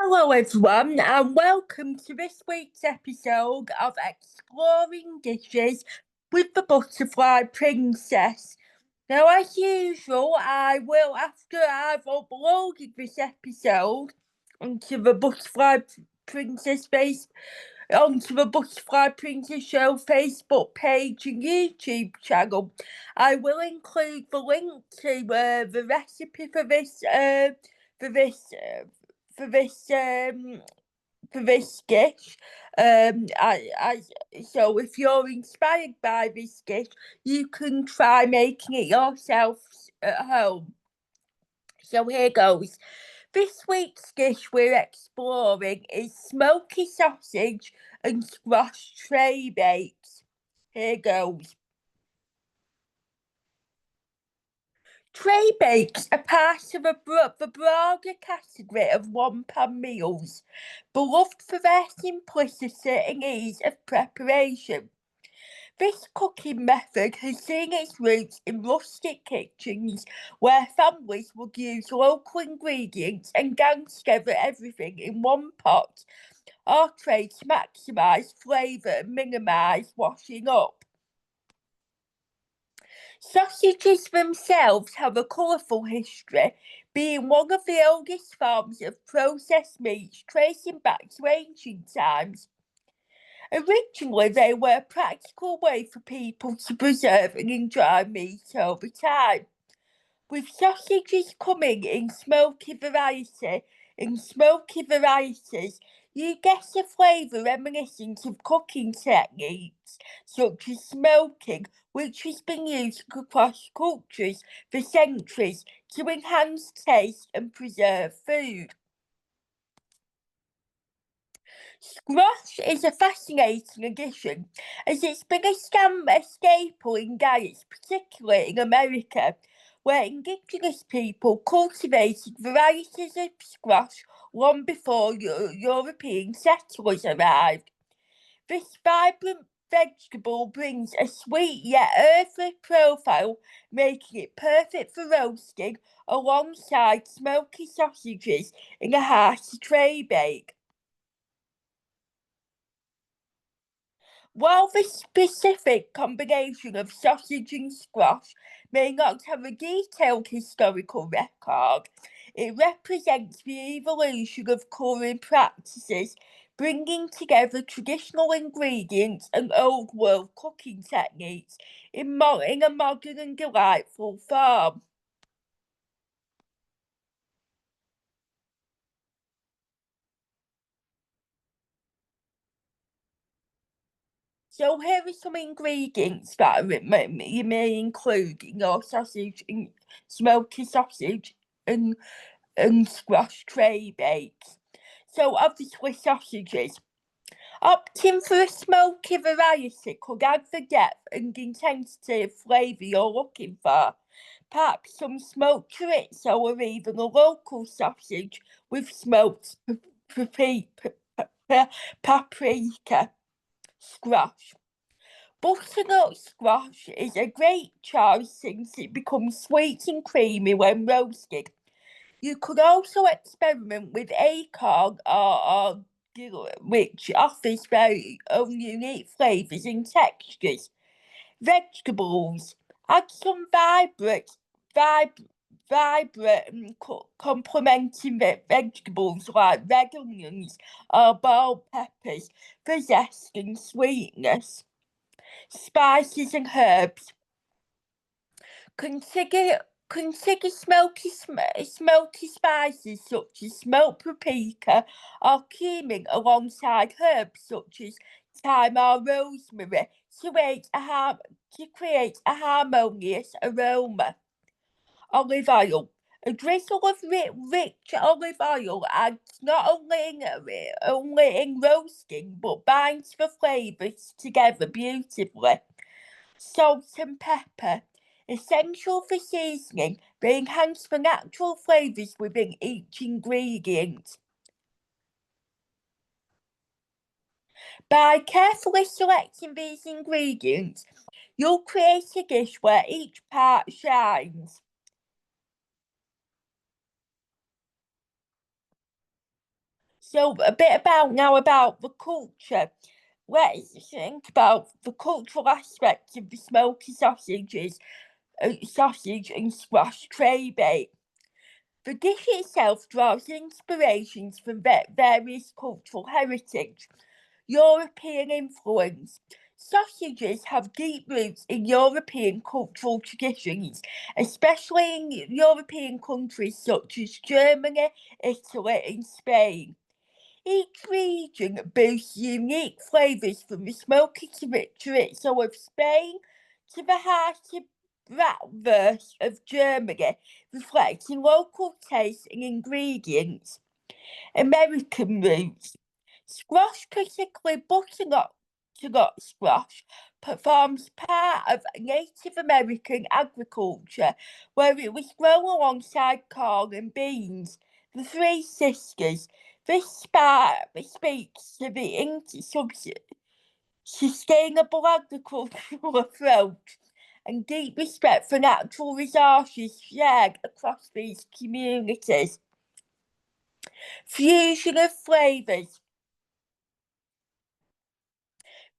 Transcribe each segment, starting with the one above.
Hello, everyone, and welcome to this week's episode of Exploring Dishes with the Butterfly Princess. Now, as usual, I will, after I've uploaded this episode onto the Princess face, onto the Butterfly Princess Show Facebook page and YouTube channel, I will include the link to the recipe for this uh, for this um for this dish. I so if you're inspired by this dish, you can try making it yourself at home. So here goes. This week's dish we're exploring is smoky sausage and squash tray bakes. Here goes. Treybakes are part of the broader category of one-pan meals, beloved for their simplicity and ease of preparation. This cooking method has seen its roots in rustic kitchens where families would use local ingredients and gang together everything in one pot or tray to maximise flavour and minimise washing up. Sausages themselves have a colourful history, being one of the oldest forms of processed meats tracing back to ancient times. Originally, they were a practical way for people to preserve and enjoy meat over time, with sausages coming in smoky varieties, you get a flavour reminiscent of cooking techniques such as smoking, which has been used across cultures for centuries to enhance taste and preserve food. Squash is a fascinating addition as it's been a staple in diets, particularly in America, where indigenous people cultivated varieties of squash long before European settlers arrived. This vibrant vegetable brings a sweet yet earthy profile, making it perfect for roasting alongside smoky sausages in a hearty tray bake. While the specific combination of sausage and squash may not have a detailed historical record, it represents the evolution of culinary practices, bringing together traditional ingredients and old world cooking techniques in a modern and delightful form. So here are some ingredients that you may include in your sausage and smoky sausage and squash tray bakes. So obviously sausages. Opting for a smoky variety could add the depth and intensity of flavour you're looking for. Perhaps some smoked chorizo or even a local sausage with smoked paprika squash. Butternut squash is a great choice since it becomes sweet and creamy when roasted. You could also experiment with acorn or which offers very own unique flavours and textures. Vegetables. Add some vibrant and complementing vegetables like red onions or bell peppers for zest and sweetness. Spices and herbs. Consider consider smoky spices such as smoked paprika or cumin alongside herbs such as thyme or rosemary to create a harmonious aroma. Olive oil. A drizzle of rich olive oil adds not only in roasting but binds the flavours together beautifully. Salt and pepper. Essential for seasoning, they enhance the natural flavours within each ingredient. By carefully selecting these ingredients, you'll create a dish where each part shines. So a bit about the culture. Let's think about the cultural aspects of the smoky sausages, sausage and squash treybake. The dish itself draws inspirations from various cultural heritage. European influence. Sausages have deep roots in European cultural traditions, especially in European countries such as Germany, Italy, and Spain. Each region boasts unique flavours from the smoky chorizo of Spain to the hearty bratwurst of Germany, reflecting local tastes and ingredients. American roots. Squash, particularly butternut squash, forms part of Native American agriculture, where it was grown alongside corn and beans. The Three Sisters. This speaks to the sustainable agricultural approach and deep respect for natural resources shared across these communities. Fusion of flavours.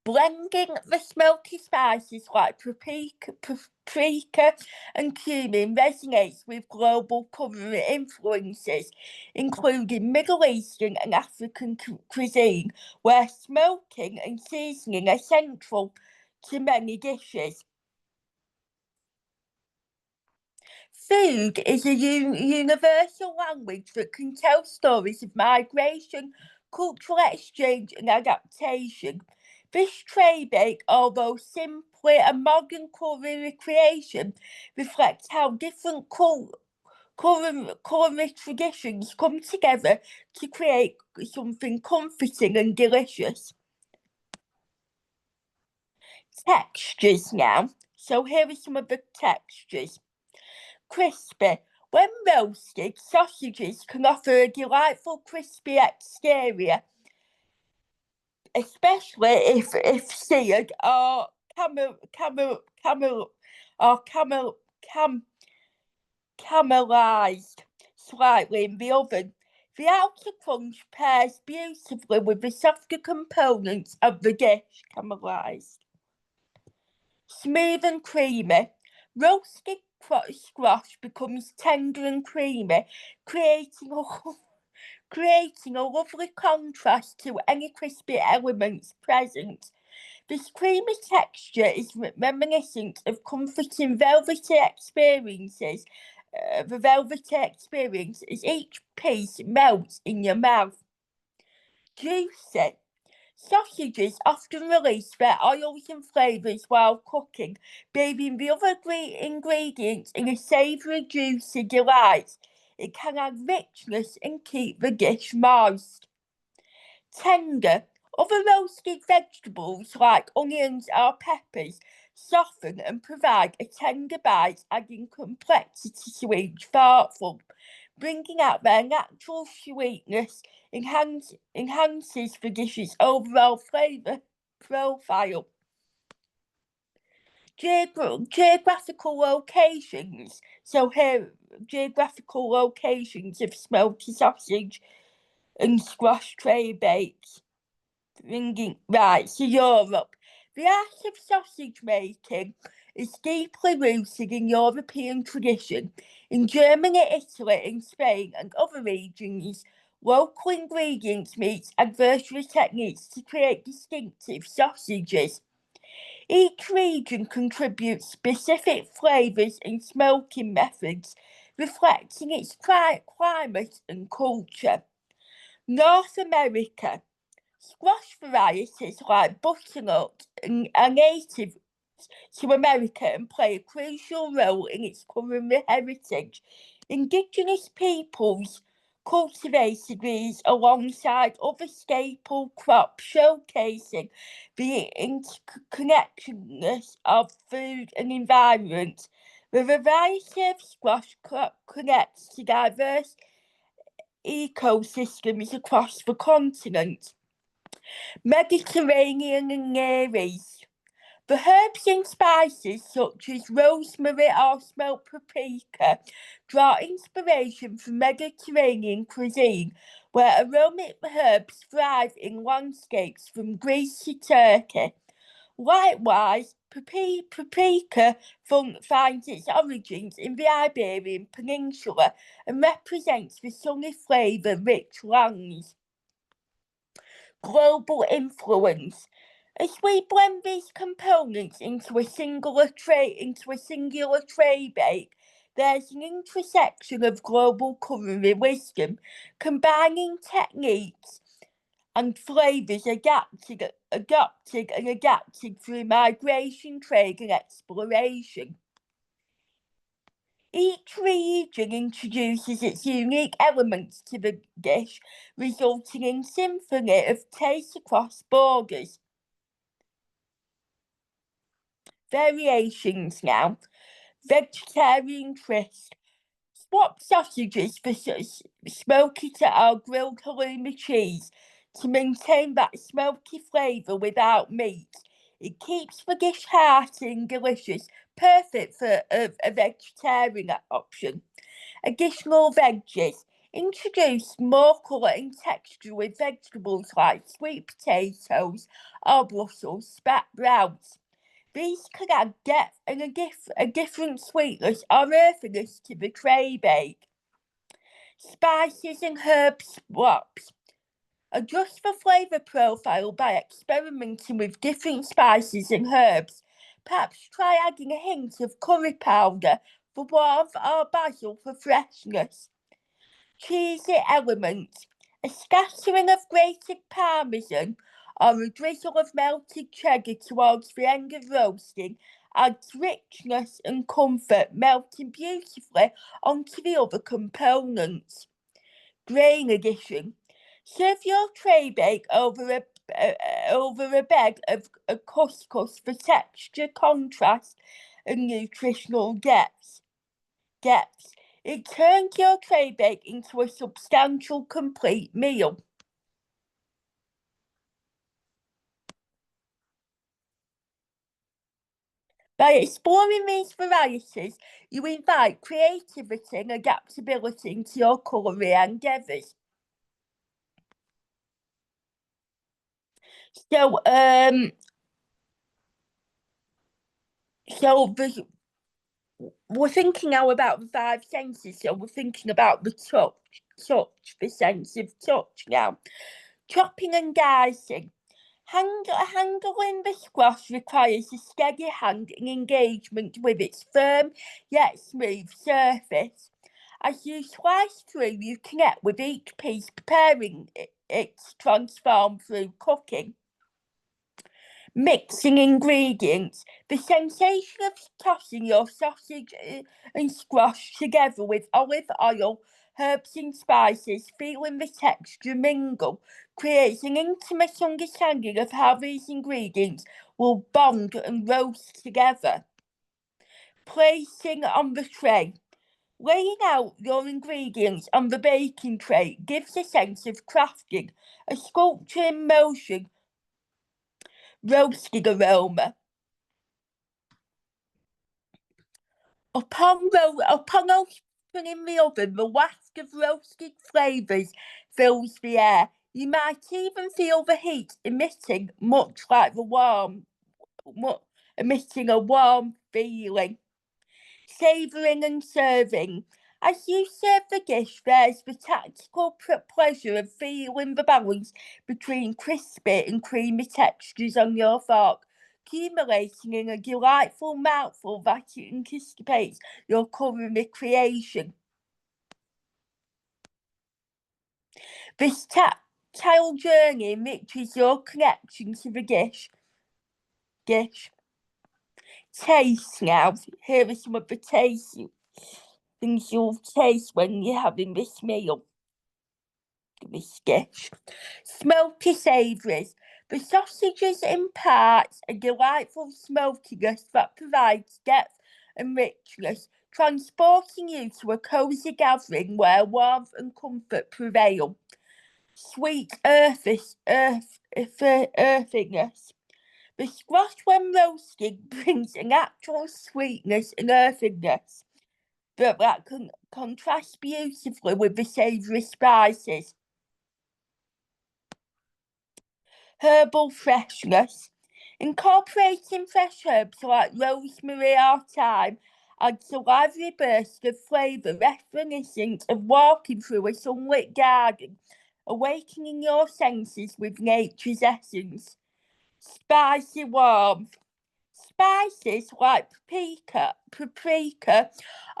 Blending the smoky spices like paprika and cumin resonates with global culinary influences, including Middle Eastern and African cuisine, where smoking and seasoning are central to many dishes. Food is a universal language that can tell stories of migration, cultural exchange, and adaptation. This treybake, although simply a modern culinary creation, reflects how different culinary traditions come together to create something comforting and delicious. Textures now. So here are some of the textures. Crispy. When roasted, sausages can offer a delightful crispy exterior, especially if seared or caramelized slightly in the oven. The outer crunch pairs beautifully with the softer components of the dish, caramelized. Smooth and creamy. Roasted squash becomes tender and creamy, creating a lovely contrast to any crispy elements present. This creamy texture is reminiscent of comforting velvety experiences. The velvety experience as each piece melts in your mouth. Juicy. Sausages often release their oils and flavours while cooking, bathing the other ingredients in a savoury, juicy delight. It can add richness and keep the dish moist. Tender. Other roasted vegetables like onions or peppers soften and provide a tender bite, adding complexity to each thoughtful. Bringing out their natural sweetness enhances the dish's overall flavour profile. Geographical locations. So here, geographical locations of smoky sausage and squash treybakes. Right, so Europe. The art of sausage making is deeply rooted in European tradition. In Germany, Italy, and Spain, and other regions, local ingredients meet adversary techniques to create distinctive sausages. Each region contributes specific flavours and smoking methods, reflecting its climate and culture. North America. Squash varieties like butternut are native to America and play a crucial role in its culinary heritage. Indigenous peoples cultivated these alongside other staple crops, showcasing the interconnectedness of food and environment. The variety of squash connects to diverse ecosystems across the continent. Mediterranean and Near East. The herbs and spices such as rosemary or smoked paprika draw inspiration from Mediterranean cuisine, where aromatic herbs thrive in landscapes from Greece to Turkey. Likewise, paprika finds its origins in the Iberian Peninsula and represents the sunny flavour-rich lands. Global influence. As we blend these components into a singular treybake, there's an intersection of global culinary wisdom, combining techniques and flavours adapted through migration, trade and exploration. Each region introduces its unique elements to the dish, resulting in a symphony of taste across borders. Variations now. Vegetarian twist. Swap sausages for smoky or grilled halloumi cheese to maintain that smoky flavour without meat. It keeps the dish hearty and delicious, perfect for a vegetarian option. Additional veggies. Introduce more colour and texture with vegetables like sweet potatoes or Brussels sprouts. These can add depth and a different sweetness or earthiness to the treybake. Spices and herb swaps. Adjust the flavour profile by experimenting with different spices and herbs. Perhaps try adding a hint of curry powder for warmth or basil for freshness. Cheesy elements. A scattering of grated parmesan or a drizzle of melted cheddar towards the end of roasting adds richness and comfort, melting beautifully onto the other components. Grain addition. Serve your treybake over a bed of couscous for texture, contrast and nutritional depth. It turns your treybake into a substantial, complete meal. By exploring these varieties, you invite creativity and adaptability into your culinary endeavours. So, we're thinking now about the five senses. So we're thinking about the the sense of touch now. Chopping and dicing. Handling the squash requires a steady hand and engagement with its firm yet smooth surface. As you slice through, you connect with each piece, preparing it to transform through cooking. Mixing ingredients. The sensation of tossing your sausage and squash together with olive oil, herbs and spices, feeling the texture mingle, creates an intimate understanding of how these ingredients will bond and roast together. Placing on the tray. Laying out your ingredients on the baking tray gives a sense of crafting, a sculpture in motion, roasting aroma. Upon opening the oven, the waft of roasted flavours fills the air. You might even feel the heat emitting, emitting a warm feeling. Savouring and serving. As you serve the dish, there's the tactical pleasure of feeling the balance between crispy and creamy textures on your fork, accumulating in a delightful mouthful that anticipates your culinary creation. This tactile journey enriches your connection to the dish. Taste now. Here are some of the things you'll taste when you're having this meal. This dish. Smoky savouries. The sausages impart a delightful smokiness that provides depth and richness, transporting you to a cosy gathering where warmth and comfort prevail. Sweet earthiness. The squash, when roasted, brings a natural sweetness and earthiness that can contrast beautifully with the savoury spices. Herbal freshness. Incorporating fresh herbs like rosemary or thyme adds a lively burst of flavour reminiscent of walking through a sunlit garden, awakening your senses with nature's essence. Spicy warmth. Spices like paprika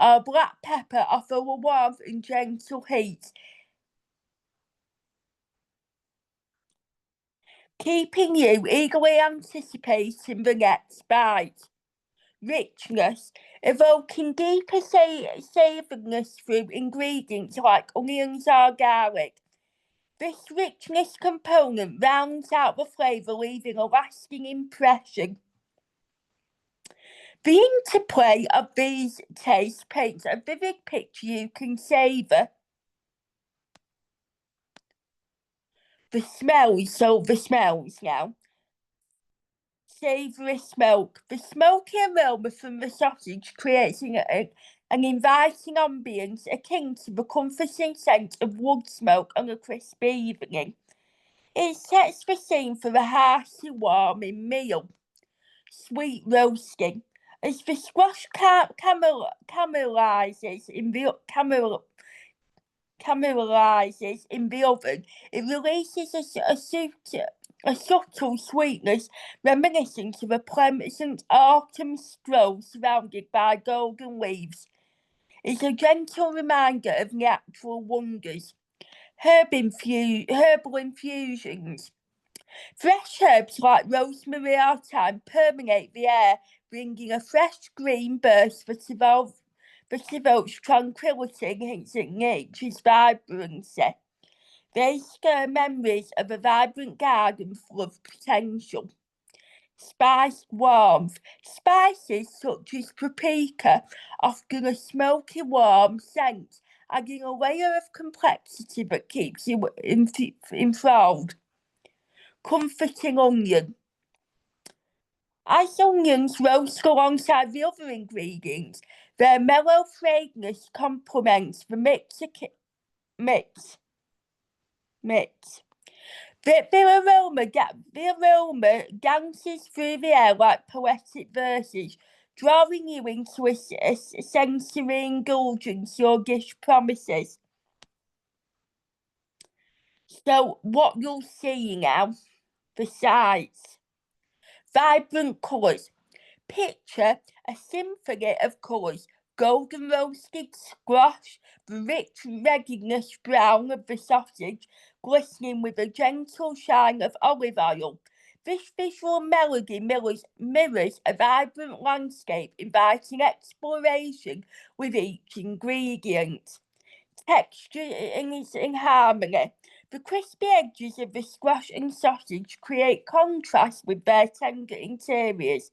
or black pepper offer a warmth and gentle heat, keeping you eagerly anticipating the next bite. Richness, evoking deeper savouriness through ingredients like onions or garlic. This richness component rounds out the flavour, leaving a lasting impression. The interplay of these tastes paints a vivid picture you can savour. The smells now. Savoury smoke. The smoky aroma from the sausage creates an inviting ambience akin to the comforting scent of wood smoke on a crisp evening. It sets the scene for a hearty, warming meal. Sweet roasting. As the squash caramelizes in the oven, it releases a subtle sweetness reminiscent of a pleasant autumn stroll surrounded by golden leaves. It's a gentle reminder of natural wonders. Herbal infusions. Fresh herbs like rosemary or thyme permeate the air, bringing a fresh green burst that evokes tranquility against nature's vibrancy. They stir memories of a vibrant garden full of potential. Spice warmth. Spices such as paprika offer a smoky, warm scent, adding a layer of complexity that keeps you enthralled. Comforting onion. As onions roast alongside the other ingredients, their mellow fragrance complements the mix. The aroma dances through the air like poetic verses, drawing you into a sensory indulgence your dish promises. So what you'll see now, the sides. Vibrant colours. Picture a symphony of colours: golden roasted squash, the rich readiness brown of the sausage, glistening with a gentle shine of olive oil. This visual melody mirrors a vibrant landscape, inviting exploration with each ingredient. Texture is in harmony. The crispy edges of the squash and sausage create contrast with their tender interiors.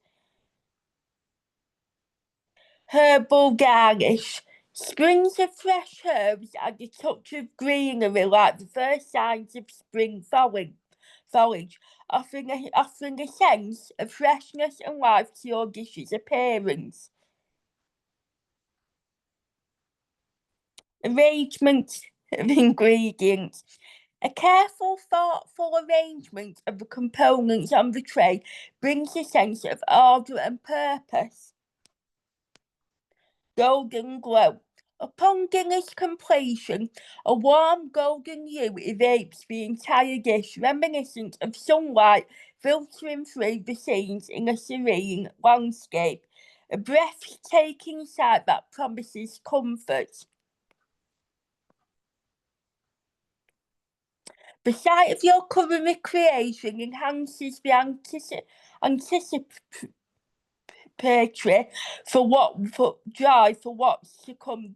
Herbal garnish. Sprigs of fresh herbs add a touch of greenery like the first signs of spring foliage, offering a sense of freshness and life to your dish's appearance. Arrangement of ingredients. A careful, thoughtful arrangement of the components on the tray brings a sense of order and purpose. Golden glow. Upon dinner's completion, a warm golden hue evapes the entire dish, reminiscent of sunlight filtering through the scenes in a serene landscape. A breathtaking sight that promises comfort. The sight of your culinary creation enhances the anticipatory for joy for what's to come.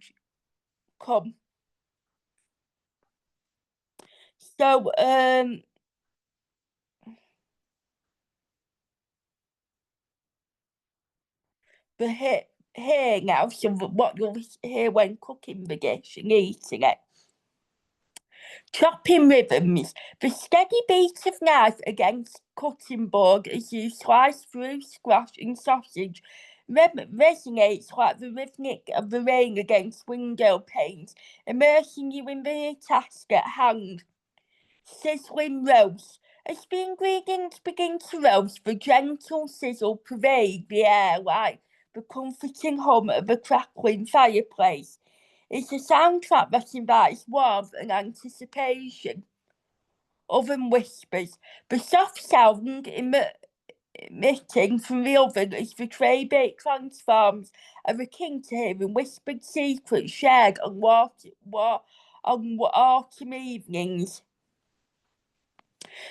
So the here now, so what you'll hear when cooking the dish and eating it. Chopping rhythms. The steady beat of knife against cutting board as you slice through squash and sausage resonates like the rhythmic of the rain against window panes, immersing you in the task at hand. Sizzling roast. As the ingredients begin to roast, the gentle sizzle pervades the air like the comforting hum of a crackling fireplace. It's a soundtrack that invites warmth and anticipation. Oven whispers. The soft sound emitting from the oven as the treybake transforms are akin to hearing whispered secrets shared on autumn evenings.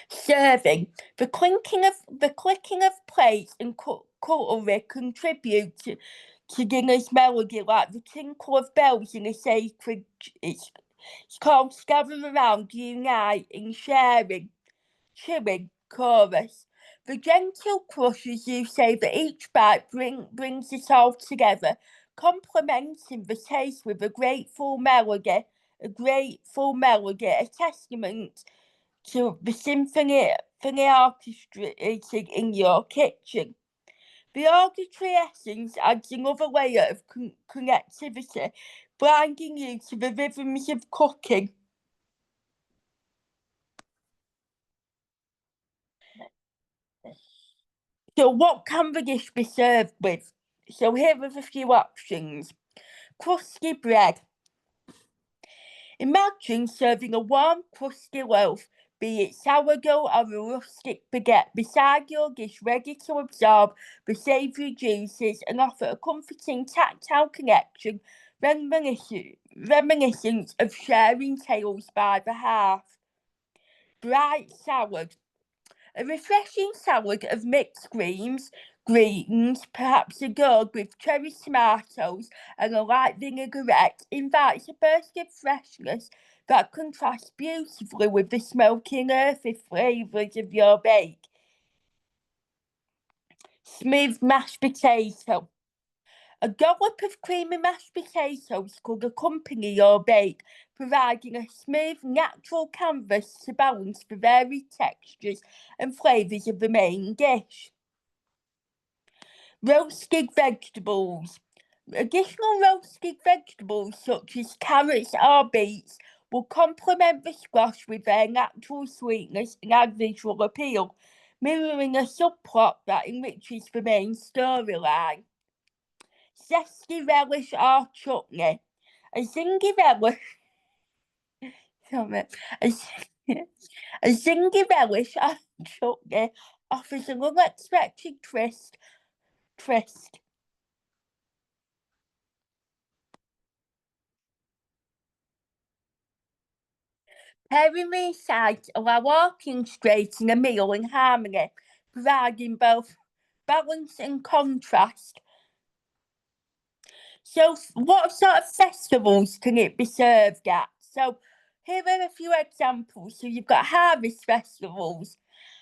Serving. The clicking of plates and cutlery contribute to dinner's melody like the tinkle of bells in a sacred. It's called Gather Around, Unite in Sharing, Chewing chorus. The gentle crush as you say that each bite brings it all together, complementing the taste with a grateful melody, a testament to the symphony orchestrated in your kitchen. The auditory essence adds another layer of connectivity, blinding you to the rhythms of cooking. So what can the dish be served with? So here are a few options. Crusty bread. Imagine serving a warm, crusty loaf, be it sourdough or a rustic baguette, beside your dish, ready to absorb the savoury juices and offer a comforting tactile connection, reminiscent of sharing tales by the hearth. Bright salad. A refreshing salad of mixed greens, perhaps a gourd with cherry tomatoes and a light vinaigrette, invites a burst of freshness that contrasts beautifully with the smoky and earthy flavours of your bake. Smooth mashed potato. A dollop of creamy mashed potatoes could accompany your bake, providing a smooth, natural canvas to balance the varied textures and flavours of the main dish. Roasted vegetables. Additional roasted vegetables such as carrots or beets will complement the squash with their natural sweetness and add visual appeal, mirroring a subplot that enriches the main storyline. Zesty relish or chutney. A zingy relish. Sorry. A zingy relish or chutney offers an unexpected twist. Pairing these sides allow walking straight in a meal in harmony, providing both balance and contrast. So, what sort of festivals can it be served at? So, here are a few examples. So, you've got harvest festivals.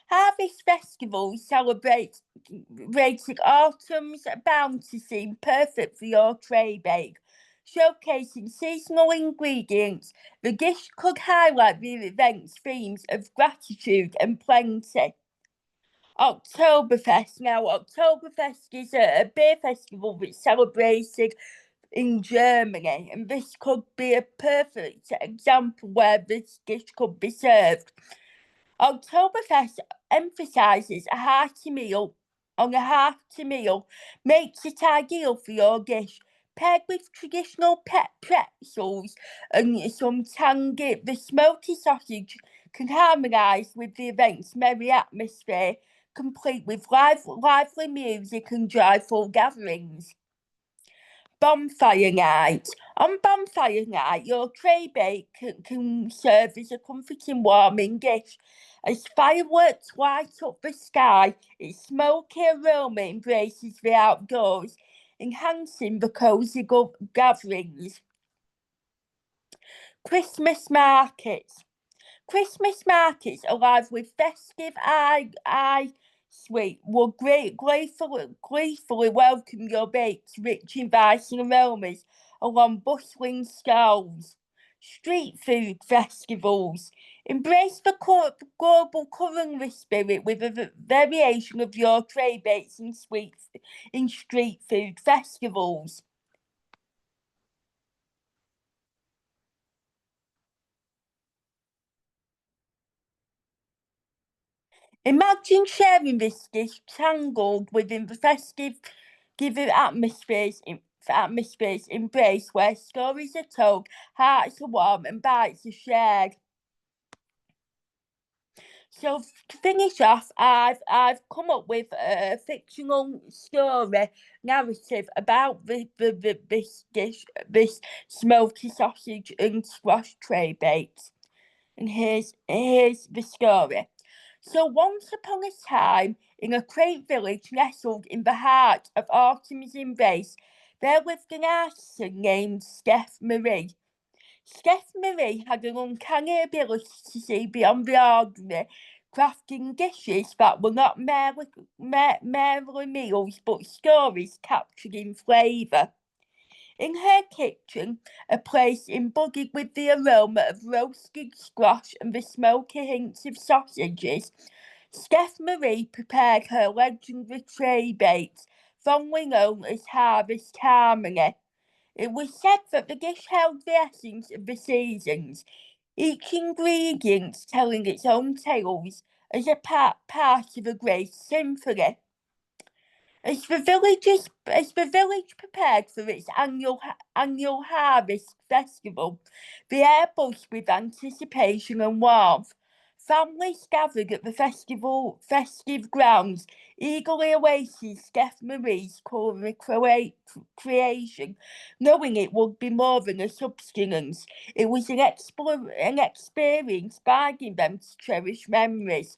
Harvest festivals celebrate rating autumn's bounty scene, perfect for your treybake. Showcasing seasonal ingredients, the dish could highlight the event's themes of gratitude and plenty. Oktoberfest. Now, Oktoberfest is a beer festival that's celebrated in Germany, and this could be a perfect example where this dish could be served. Oktoberfest emphasises a hearty meal makes it ideal for your dish, paired with traditional pretzels and some tangy. The smoky sausage can harmonise with the event's merry atmosphere, complete with lively music and joyful gatherings. Bonfire night. On bonfire night, your treybake can serve as a comforting, warming dish. As fireworks light up the sky, its smoky aroma embraces the outdoors, enhancing the cosy gatherings. Christmas markets. Christmas markets alive with festive eye sweet will gleefully welcome your baked rich inviting aromas along bustling stalls. Street food festivals. Embrace the global culinary spirit with a variation of your Treybakes and sweets in street food festivals. Imagine sharing this dish tangled within the festive giving atmospheres embrace where stories are told, hearts are warm and bites are shared. So to finish off, I've come up with a fictional story narrative about this dish, this smoky sausage and squash tray baked. And here's the story. So once upon a time, in a quaint village nestled in the heart of autumn's embrace, there lived an artisan named Steph Marie. Steph Marie had an uncanny ability to see beyond the ordinary, crafting dishes that were not merely meals but stories captured in flavour. In her kitchen, a place embodied with the aroma of roasted squash and the smoky hints of sausages, Steph Marie prepared her legendary tray bakes, fondly known as Harvest Harmony. It was said that the dish held the essence of the seasons, each ingredient telling its own tales as a part of a great symphony. As the village prepared for its annual harvest festival, the air buzzed with anticipation and warmth. Families gathered at the festive grounds, eagerly awaiting Steph Marie's culinary creation, knowing it would be more than a subsistence. It was an experience guiding them to cherish memories.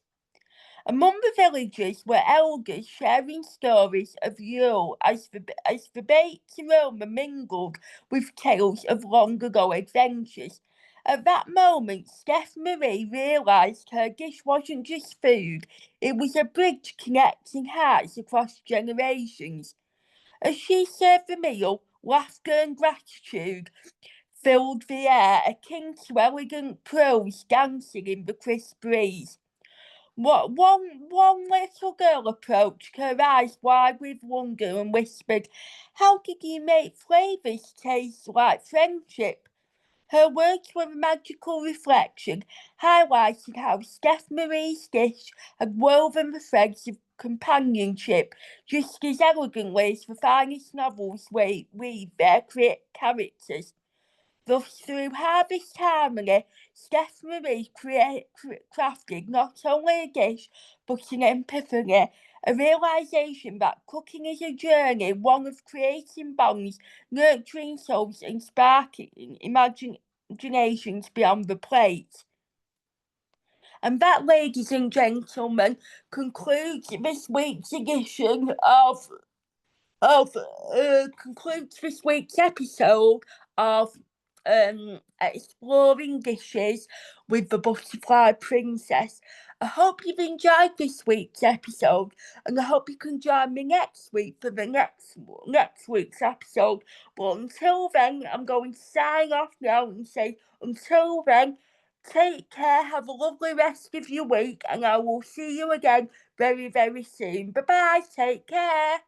Among the villagers were elders sharing stories of Yule as the baked aroma mingled with tales of long ago adventures. At that moment, Steph Marie realised her dish wasn't just food, it was a bridge connecting hearts across generations. As she served the meal, laughter and gratitude filled the air, akin to elegant prose dancing in the crisp breeze. One little girl approached, her eyes wide with wonder, and whispered, "How did you make flavours taste like friendship?" Her words were a magical reflection, highlighting how Steph Marie's dish had woven the threads of companionship just as elegantly as the finest novels weave their characters. Thus, through Harvest Harmony, Steph Marie crafted not only a dish, but an epiphany, a realisation that cooking is a journey, one of creating bonds, nurturing souls, and sparking imaginations beyond the plate. And that, ladies and gentlemen, concludes this week's edition of concludes this week's episode of exploring dishes with the butterfly princess. I hope you've enjoyed this week's episode, and I hope you can join me next week for the next week's episode. But until then, I'm going to sign off now and say until then, take care, have a lovely rest of your week, and I will see you again very, very soon. Bye bye, take care.